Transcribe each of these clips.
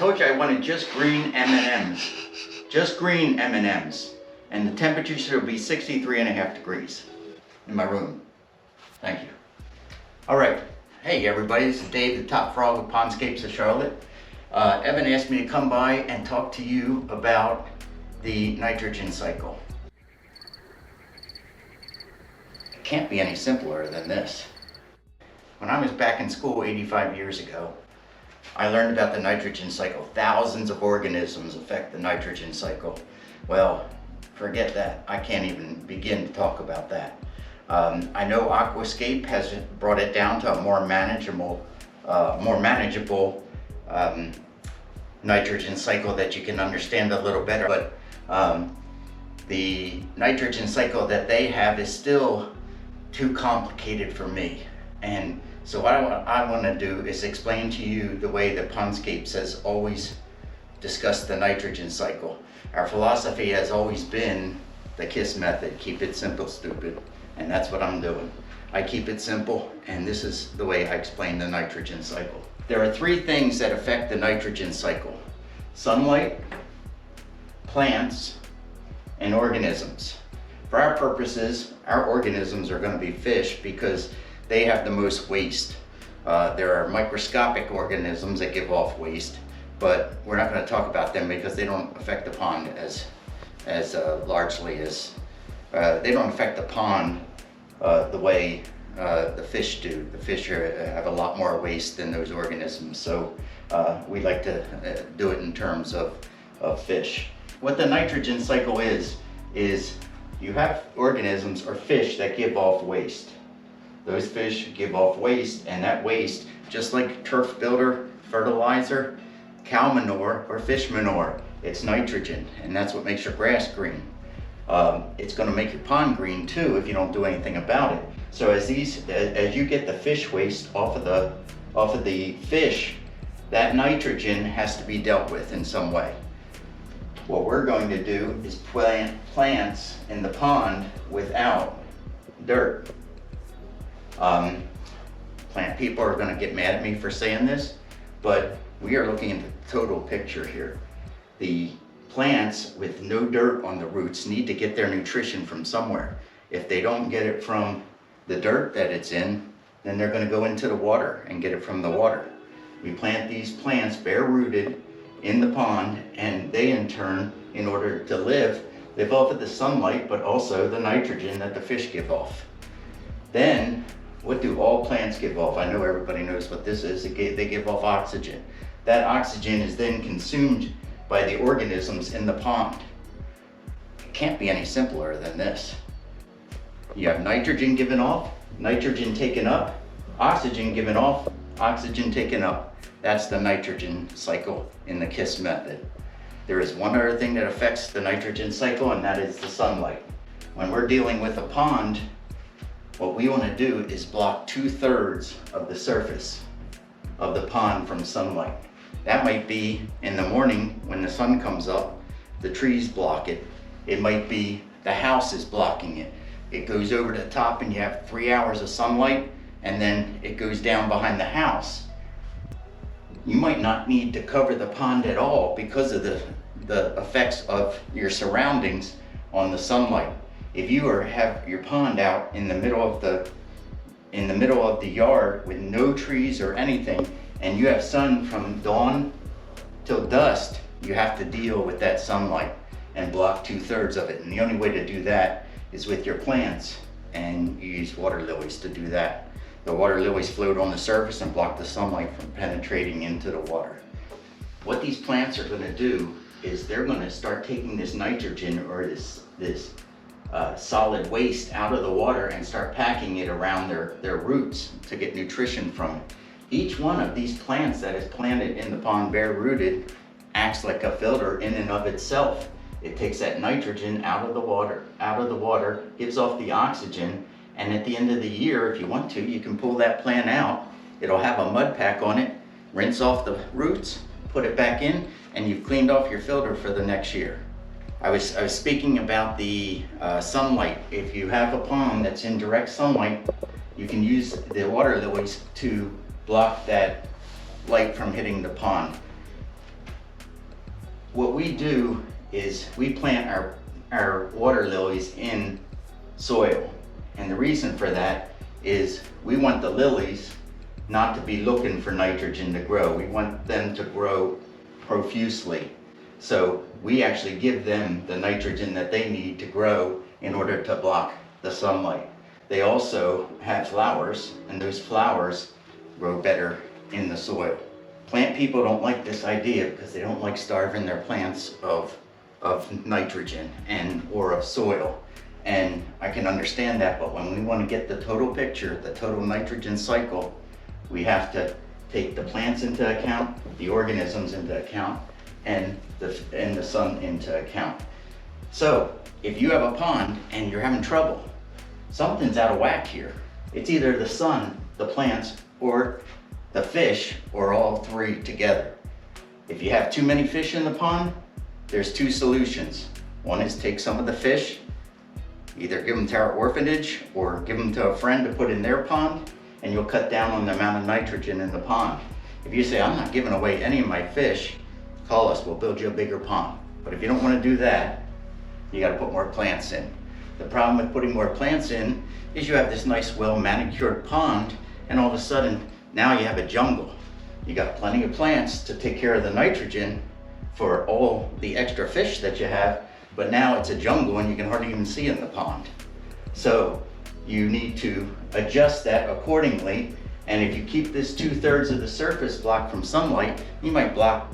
told you I wanted just green M&Ms. Just green M&Ms. And the temperature should be 63.5 degrees in my room. Thank you. All right. Hey everybody, this is Dave, the top frog with Pondscapes of Charlotte. Evan asked me to come by and talk to you about the nitrogen cycle. It can't be any simpler than this. When I was back in school 85 years ago, I learned about the nitrogen cycle. Thousands of organisms affect the nitrogen cycle. Well, forget that. I can't even begin to talk about that. I know Aquascape has brought it down to a more manageable nitrogen cycle that you can understand a little better, but the nitrogen cycle that they have is still too complicated for me. And so what I want to do is explain to you the way that Pondscapes has always discussed the nitrogen cycle. Our philosophy has always been the KISS method, keep it simple, stupid. And that's what I'm doing. I keep it simple, and this is the way I explain the nitrogen cycle. There are three things that affect the nitrogen cycle: sunlight, plants, and organisms. For our purposes, our organisms are going to be fish because they have the most waste. There are microscopic organisms that give off waste, but we're not going to talk about them because they don't affect the pond as largely as they don't affect the pond the way the fish do. The fish have a lot more waste than those organisms, so we like to do it in terms of fish. What the nitrogen cycle is you have organisms or fish that give off waste. Those fish give off waste, and that waste, just like turf builder, fertilizer, cow manure, or fish manure, it's nitrogen, and that's what makes your grass green. It's going to make your pond green too if you don't do anything about it. So as you get the fish waste off of the fish, that nitrogen has to be dealt with in some way. What we're going to do is plant plants in the pond without dirt. Plant people are going to get mad at me for saying this, but we are looking at the total picture here. The plants with no dirt on the roots need to get their nutrition from somewhere. If they don't get it from the dirt that it's in, then they're going to go into the water and get it from the water. We plant these plants bare rooted in the pond, and they in turn, in order to live off of the sunlight, but also the nitrogen that the fish give off. Then what do all plants give off? I know everybody knows what this is. They give off oxygen. That oxygen is then consumed by the organisms in the pond. It can't be any simpler than this. You have nitrogen given off, nitrogen taken up, oxygen given off, oxygen taken up. That's the nitrogen cycle in the KISS method. There is one other thing that affects the nitrogen cycle, and that is the sunlight. When we're dealing with a pond, what we want to do is block 2/3 of the surface of the pond from sunlight. That might be in the morning when the sun comes up, the trees block it. It might be the house is blocking it. It goes over the top and you have 3 hours of sunlight, and then it goes down behind the house. You might not need to cover the pond at all because of the effects of your surroundings on the sunlight. If you have your pond out in the middle of the yard with no trees or anything, and you have sun from dawn till dusk, you have to deal with that sunlight and block 2/3 of it. And the only way to do that is with your plants, and you use water lilies to do that. The water lilies float on the surface and block the sunlight from penetrating into the water. What these plants are going to do is they're going to start taking this nitrogen or this solid waste out of the water and start packing it around their roots to get nutrition from it. Each one of these plants that is planted in the pond bare rooted acts like a filter in and of itself. It takes that nitrogen out of the water, gives off the oxygen, and at the end of the year, if you want to, you can pull that plant out. It'll have a mud pack on it, rinse off the roots, put it back in, and you've cleaned off your filter for the next year. I was speaking about the sunlight. If you have a pond that's in direct sunlight, you can use the water lilies to block that light from hitting the pond. what we do is we plant our water lilies in soil. And the reason for that is we want the lilies not to be looking for nitrogen to grow. We want them to grow profusely. So we actually give them the nitrogen that they need to grow in order to block the sunlight. They also have flowers, and those flowers grow better in the soil. Plant people don't like this idea because they don't like starving their plants of nitrogen or of soil. And I can understand that, but when we want to get the total picture, the total nitrogen cycle, we have to take the plants into account, the organisms into account, and the sun into account. So if you have a pond and you're having trouble, something's out of whack here. It's either the sun, the plants, or the fish, or all three together. If you have too many fish in the pond, there's two solutions. One is take some of the fish, either give them to our orphanage or give them to a friend to put in their pond, and you'll cut down on the amount of nitrogen in the pond. If you say, I'm not giving away any of my fish, call us, we'll build you a bigger pond. But if you don't want to do that, you got to put more plants in. The problem with putting more plants in is you have this nice, well-manicured pond, and all of a sudden, now you have a jungle. You got plenty of plants to take care of the nitrogen for all the extra fish that you have, but now it's a jungle and you can hardly even see in the pond. So you need to adjust that accordingly. And if you keep this 2/3 of the surface blocked from sunlight, you might block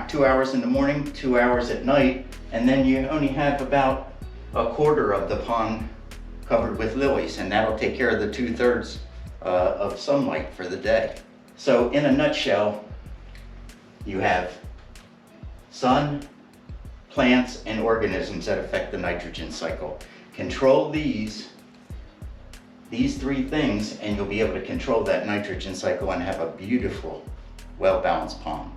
2 hours in the morning, 2 hours at night, and then you only have about 1/4 of the pond covered with lilies, and that'll take care of the 2/3 of sunlight for the day. So in a nutshell, you have sun, plants, and organisms that affect the nitrogen cycle. Control these 3 things, and you'll be able to control that nitrogen cycle and have a beautiful, well-balanced pond.